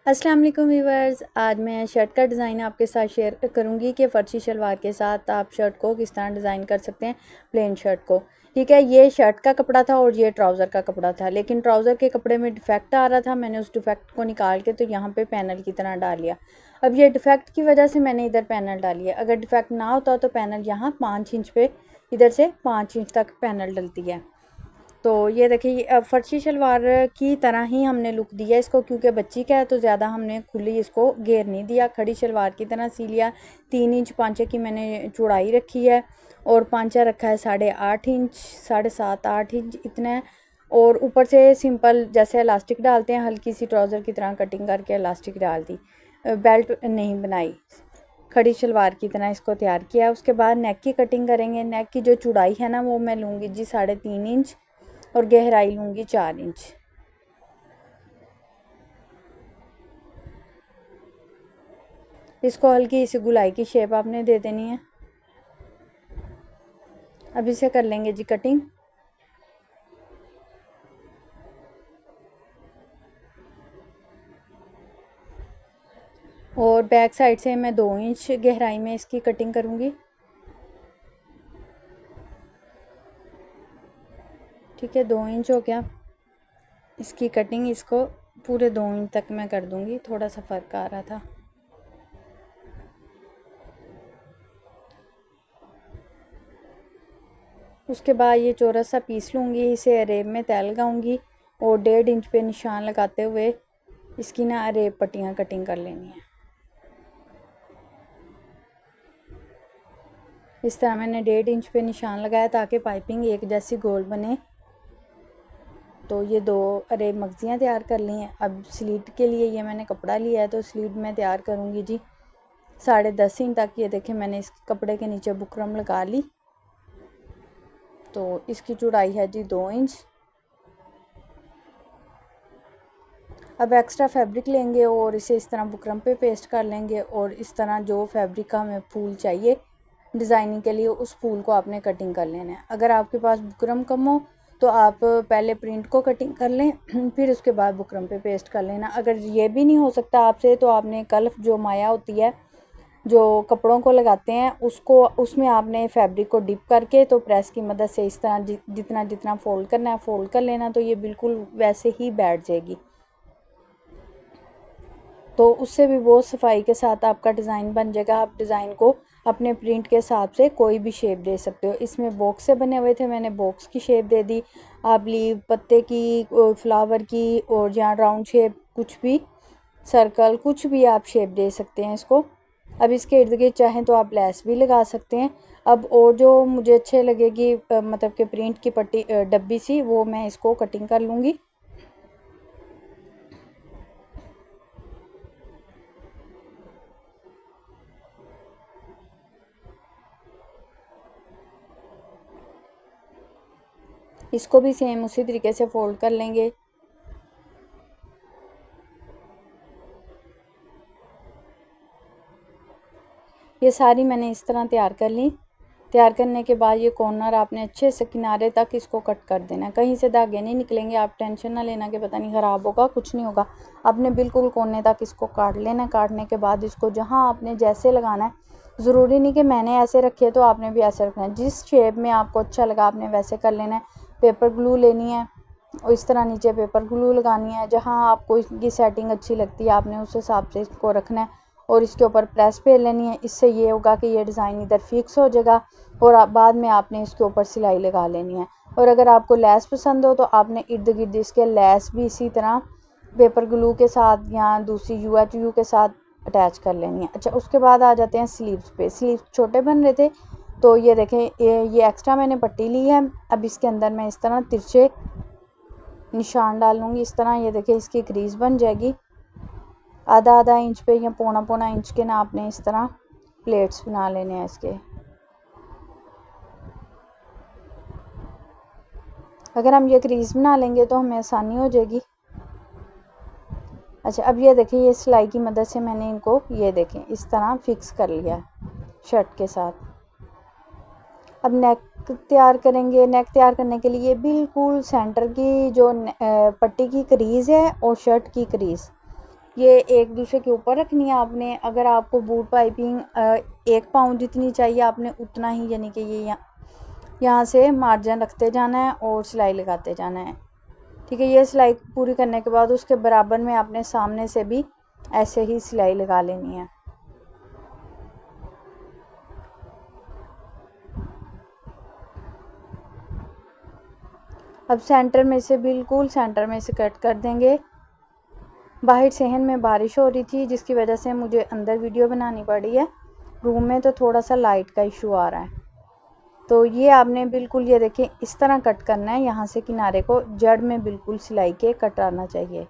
अस्सलाम वालेकुम व्यूवर्स, आज मैं शर्ट का डिज़ाइन आपके साथ शेयर करूंगी कि फ़र्शी शलवार के साथ आप शर्ट को किस तरह डिज़ाइन कर सकते हैं। प्लेन शर्ट को, ठीक है, ये शर्ट का कपड़ा था और ये ट्राउज़र का कपड़ा था, लेकिन ट्राउज़र के कपड़े में डिफेक्ट आ रहा था। मैंने उस डिफेक्ट को निकाल के तो यहाँ पे पैनल की तरह डाल लिया। अब ये डिफेक्ट की वजह से मैंने इधर पैनल डाली है। अगर डिफेक्ट ना होता तो पैनल यहाँ 5 इंच पे, इधर से 5 इंच तक पैनल डलती है। तो ये देखिए, फर्शी शलवार की तरह ही हमने लुक दिया इसको, क्योंकि बच्ची का है तो ज़्यादा हमने खुली इसको घेर नहीं दिया, खड़ी शलवार की तरह सी लिया। 3 इंच पांचे की मैंने चौड़ाई रखी है और पांचा रखा है 8.5 इंच, 7.5 8 इंच इतना है। और ऊपर से सिंपल जैसे इलास्टिक डालते हैं, हल्की सी ट्राउज़र की तरह कटिंग करके इलास्टिक डाल दी। बेल्ट नहीं बनाई, खड़ी शलवार की तरह इसको तैयार किया। उसके बाद नेक की कटिंग करेंगे। नेक की जो चौड़ाई है ना, वो मैं लूँगी जी 3.5 इंच और गहराई लूँगी 4 इंच। इसको हल्की सी गुलाई की शेप आपने दे देनी है। अब इसे कर लेंगे जी कटिंग। और बैक साइड से मैं 2 इंच गहराई में इसकी कटिंग करूँगी, ठीक है। 2 इंच हो गया इसकी कटिंग। इसको पूरे 2 इंच तक मैं कर दूँगी, थोड़ा सा फ़र्क आ रहा था। उसके बाद ये चौरस सा पीस लूँगी, इसे अरेब में तय लगाऊँगी और 1.5 इंच पे निशान लगाते हुए इसकी ना अरेब पट्टियाँ कटिंग कर लेनी है। इस तरह मैंने 1.5 इंच पे निशान लगाया ताकि पाइपिंग एक जैसी गोल बने। तो ये 2 अरेब मगजियाँ तैयार कर ली हैं। अब स्लीट के लिए ये मैंने कपड़ा लिया है, तो स्लीट मैं तैयार करूँगी जी 10.5 इंच तक। ये देखें, मैंने इस कपड़े के नीचे बुकरम लगा ली। तो इसकी चौड़ाई है जी 2 इंच। अब एक्स्ट्रा फैब्रिक लेंगे और इसे इस तरह बुकरम पे पेस्ट कर लेंगे और इस तरह जो फैब्रिक का हमें फूल चाहिए डिज़ाइनिंग के लिए, उस फूल को आपने कटिंग कर लेना है। अगर आपके पास बुकरम कम हो तो आप पहले प्रिंट को कटिंग कर लें, फिर उसके बाद बुकरम पे पेस्ट कर लेना। अगर ये भी नहीं हो सकता आपसे तो आपने कल्फ जो माया होती है जो कपड़ों को लगाते हैं, उसको उसमें आपने फैब्रिक को डिप करके तो प्रेस की मदद से इस तरह जितना जितना फोल्ड करना है फोल्ड कर लेना, तो ये बिल्कुल वैसे ही बैठ जाएगी। तो उससे भी बहुत सफाई के साथ आपका डिज़ाइन बन जाएगा। आप डिज़ाइन को अपने प्रिंट के हिसाब से कोई भी शेप दे सकते हो। इसमें बॉक्स से बने हुए थे, मैंने बॉक्स की शेप दे दी। आप लीव, पत्ते की, फ्लावर की, और जहाँ राउंड शेप, कुछ भी सर्कल, कुछ भी आप शेप दे सकते हैं इसको। अब इसके इर्द गिर्द चाहें तो आप लेस भी लगा सकते हैं। अब और जो मुझे अच्छे लगेगी मतलब कि प्रिंट की पट्टी डब्बी सी, वो मैं इसको कटिंग कर लूँगी। इसको भी सेम उसी तरीके से फोल्ड कर लेंगे। ये सारी मैंने इस तरह तैयार कर ली। तैयार करने के बाद ये कॉर्नर आपने अच्छे से किनारे तक इसको कट कर देना है। कहीं से धागे नहीं निकलेंगे, आप टेंशन ना लेना कि पता नहीं ख़राब होगा, कुछ नहीं होगा। आपने बिल्कुल कोने तक इसको काट लेना है। काटने के बाद इसको जहाँ आपने जैसे लगाना है, ज़रूरी नहीं कि मैंने ऐसे रखे तो आपने भी ऐसे रखना है। जिस शेप में आपको अच्छा लगा आपने वैसे कर लेना है। पेपर ग्लू लेनी है और इस तरह नीचे पेपर ग्लू लगानी है। जहाँ आपको इसकी सेटिंग अच्छी लगती है आपने उस हिसाब से इसको रखना है और इसके ऊपर प्रेस पे लेनी है। इससे ये होगा कि ये डिज़ाइन इधर फिक्स हो जाएगा और बाद में आपने इसके ऊपर सिलाई लगा लेनी है। और अगर आपको लेस पसंद हो तो आपने इर्द गिर्द इसके लेस भी इसी तरह पेपर ग्लू के साथ या दूसरी UHU के साथ अटैच कर लेनी है। अच्छा, उसके बाद आ जाते हैं स्लीव्स पे। स्लीव्स छोटे बन रहे थे तो ये देखें, ये एक्स्ट्रा मैंने पट्टी ली है। अब इसके अंदर मैं इस तरह तिरछे निशान डालूंगी। इस तरह ये देखिए इसकी क्रीज बन जाएगी। आधा आधा इंच पे या पौना पौना इंच के ना आपने इस तरह प्लेट्स बना लेने हैं इसके। अगर हम ये क्रीज बना लेंगे तो हमें आसानी हो जाएगी। अच्छा, अब ये देखिए, ये सिलाई की मदद से मैंने इनको ये देखें इस तरह फिक्स कर लिया शर्ट के साथ। अब नेक तैयार करेंगे। नेक तैयार करने के लिए बिल्कुल सेंटर की जो पट्टी की क्रीज है और शर्ट की क्रीज ये एक दूसरे के ऊपर रखनी है आपने। अगर आपको बूट पाइपिंग 1 पाउंड जितनी चाहिए आपने उतना ही, यानी कि ये यहाँ से मार्जिन रखते जाना है और सिलाई लगाते जाना है। ठीक है, ये सिलाई पूरी करने के बाद उसके बराबर में आपने सामने से भी ऐसे ही सिलाई लगा लेनी है। अब सेंटर में से, बिल्कुल सेंटर में से कट कर देंगे। बाहर सहन में बारिश हो रही थी जिसकी वजह से मुझे अंदर वीडियो बनानी पड़ी है। रूम में तो थोड़ा सा लाइट का इशू आ रहा है। तो ये आपने बिल्कुल, ये देखें, इस तरह कट करना है। यहाँ से किनारे को जड़ में बिल्कुल सिलाई के कट आना चाहिए।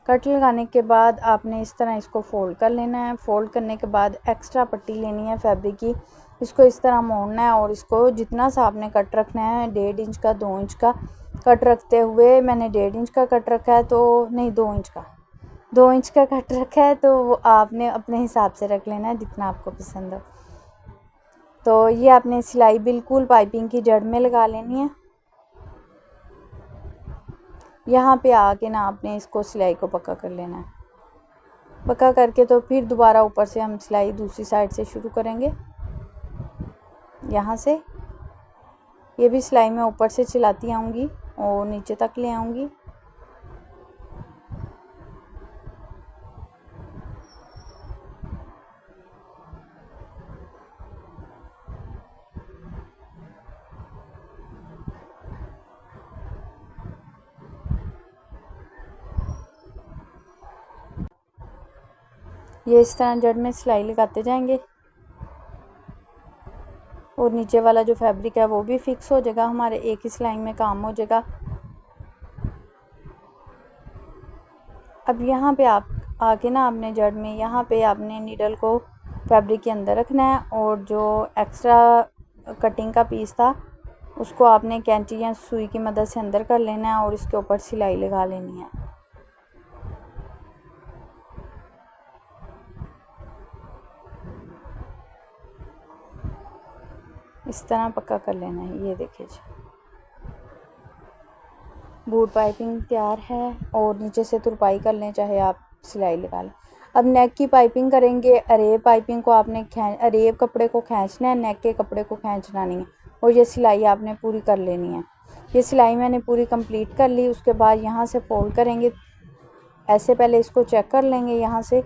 कट लगाने के बाद आपने इस तरह इसको फोल्ड कर लेना है। फोल्ड करने के बाद एक्स्ट्रा पट्टी लेनी है फैब्रिक की, इसको इस तरह मोड़ना है और इसको जितना सा आपने कट रखना है, 1.5 इंच का, 2 इंच का कट रखते हुए, मैंने 1.5 इंच का कट रखा है, तो नहीं 2 इंच का, 2 इंच का कट रखा है, तो वो आपने अपने हिसाब से रख लेना है जितना आपको पसंद हो। तो ये आपने सिलाई बिल्कुल पाइपिंग की जड़ में लगा लेनी है। यहाँ पे आके ना आपने इसको सिलाई को पक्का कर लेना है। पक्का करके तो फिर दोबारा ऊपर से हम सिलाई दूसरी साइड से शुरू करेंगे। यहाँ से ये भी सिलाई मैं ऊपर से चलाती आऊँगी और नीचे तक ले आऊँगी। ये इस तरह जड़ में सिलाई लगाते जाएंगे और नीचे वाला जो फैब्रिक है वो भी फिक्स हो जाएगा, हमारे एक ही सिलाई में काम हो जाएगा। अब यहाँ पे आप आके ना आपने जड़ में, यहाँ पे आपने नीडल को फैब्रिक के अंदर रखना है और जो एक्स्ट्रा कटिंग का पीस था उसको आपने कैंची या सुई की मदद से अंदर कर लेना है और इसके ऊपर सिलाई लगा लेनी है। इस तरह पक्का कर लेना है। ये देखिए जी, बूट पाइपिंग तैयार है और नीचे से तुरपाई कर लें, चाहे आप सिलाई लगा लें। अब नेक की पाइपिंग करेंगे। अरेब पाइपिंग को आपने अरेब कपड़े को खींचना है, नेक के कपड़े को खींचना नहीं है। और ये सिलाई आपने पूरी कर लेनी है। ये सिलाई मैंने पूरी कंप्लीट कर ली। उसके बाद यहाँ से फोल्ड करेंगे, ऐसे पहले इसको चेक कर लेंगे यहाँ से,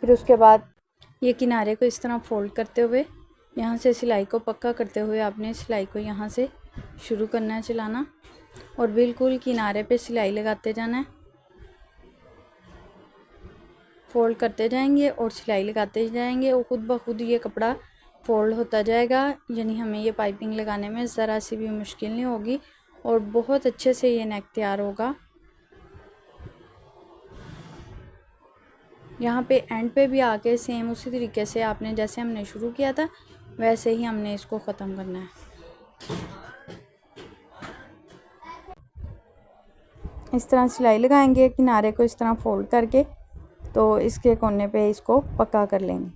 फिर उसके बाद ये किनारे को इस तरह फोल्ड करते हुए यहाँ से सिलाई को पक्का करते हुए आपने सिलाई को यहाँ से शुरू करना है चलाना और बिल्कुल किनारे पे सिलाई लगाते जाना है। फोल्ड करते जाएंगे और सिलाई लगाते जाएंगे और ख़ुद ब खुद ये कपड़ा फोल्ड होता जाएगा, यानी हमें ये पाइपिंग लगाने में ज़रा सी भी मुश्किल नहीं होगी और बहुत अच्छे से ये नेक तैयार होगा। यहाँ पे एंड पे भी आके सेम उसी तरीके से आपने, जैसे हमने शुरू किया था वैसे ही हमने इसको ख़त्म करना है। इस तरह सिलाई लगाएंगे किनारे को इस तरह फोल्ड करके, तो इसके कोने पे इसको पक्का कर लेंगे।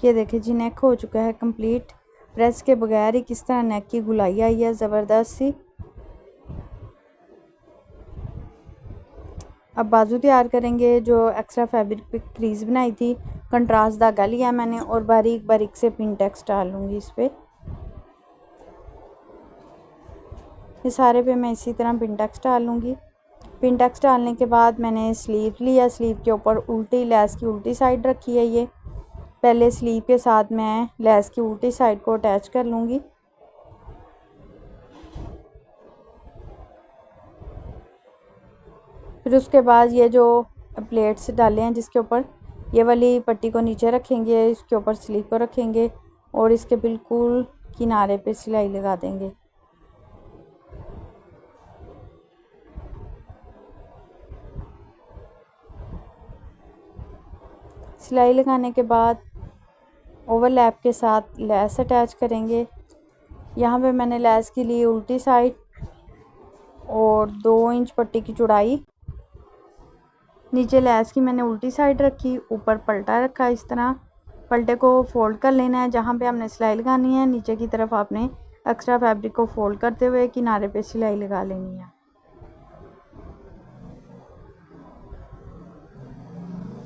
ये देखिए जी, नेक हो चुका है कंप्लीट। प्रेस के बगैर ही किस तरह नेक की गुलाई आई है ज़बरदस्त सी। अब बाजू तैयार करेंगे। जो एक्स्ट्रा फैब्रिक पे क्रीज बनाई थी, कंट्रास्ट धागा लिया मैंने और बारीक बारीक से पिन टैक्स डालूंगी इस पर। ये सारे पे मैं इसी तरह पिन टैक्स डालूंगी। पिन टैक्स डालने के बाद मैंने स्लीव लिया, स्लीव के ऊपर उल्टी लेस की उल्टी साइड रखी है। ये पहले स्लीव के साथ मैं लेस की उल्टी साइड को अटैच कर लूँगी। फिर उसके बाद ये जो प्लेट्स डाले हैं जिसके ऊपर, ये वाली पट्टी को नीचे रखेंगे, इसके ऊपर स्लीव को रखेंगे और इसके बिल्कुल किनारे पे सिलाई लगा देंगे। सिलाई लगाने के बाद ओवरलैप के साथ लेस अटैच करेंगे। यहाँ पे मैंने लेस के लिए उल्टी साइड और 2 इंच पट्टी की चौड़ाई, नीचे लेस की मैंने उल्टी साइड रखी, ऊपर पलटा रखा इस तरह पलटे को फोल्ड कर लेना है। जहाँ पे आपने सिलाई लगानी है नीचे की तरफ आपने एक्स्ट्रा फैब्रिक को फोल्ड करते हुए किनारे पे सिलाई लगा लेनी है।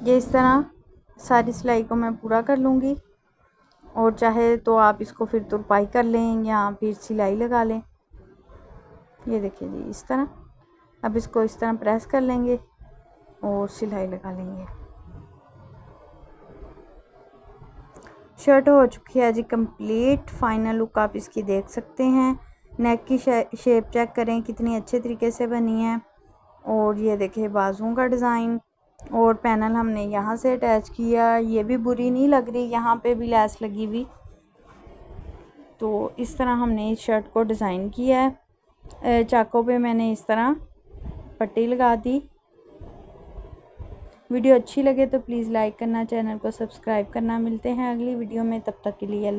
ये इस तरह सारी सिलाई को मैं पूरा कर लूँगी, और चाहे तो आप इसको फिर तुरपाई कर लें या फिर सिलाई लगा लें। ये देखिए जी इस तरह। अब इसको इस तरह प्रेस कर लेंगे और सिलाई लगा लेंगे। शर्ट हो चुकी है जी कंप्लीट। फाइनल लुक आप इसकी देख सकते हैं। नेक की शेप चेक करें कितनी अच्छे तरीके से बनी है। और ये देखिए बाजुओं का डिज़ाइन, और पैनल हमने यहाँ से अटैच किया। ये भी बुरी नहीं लग रही, यहाँ पे भी लेस लगी हुई। तो इस तरह हमने इस शर्ट को डिज़ाइन किया है। चाकों पे मैंने इस तरह पट्टी लगा दी। वीडियो अच्छी लगे तो प्लीज़ लाइक करना, चैनल को सब्सक्राइब करना। मिलते हैं अगली वीडियो में, तब तक के लिए अल्लाह।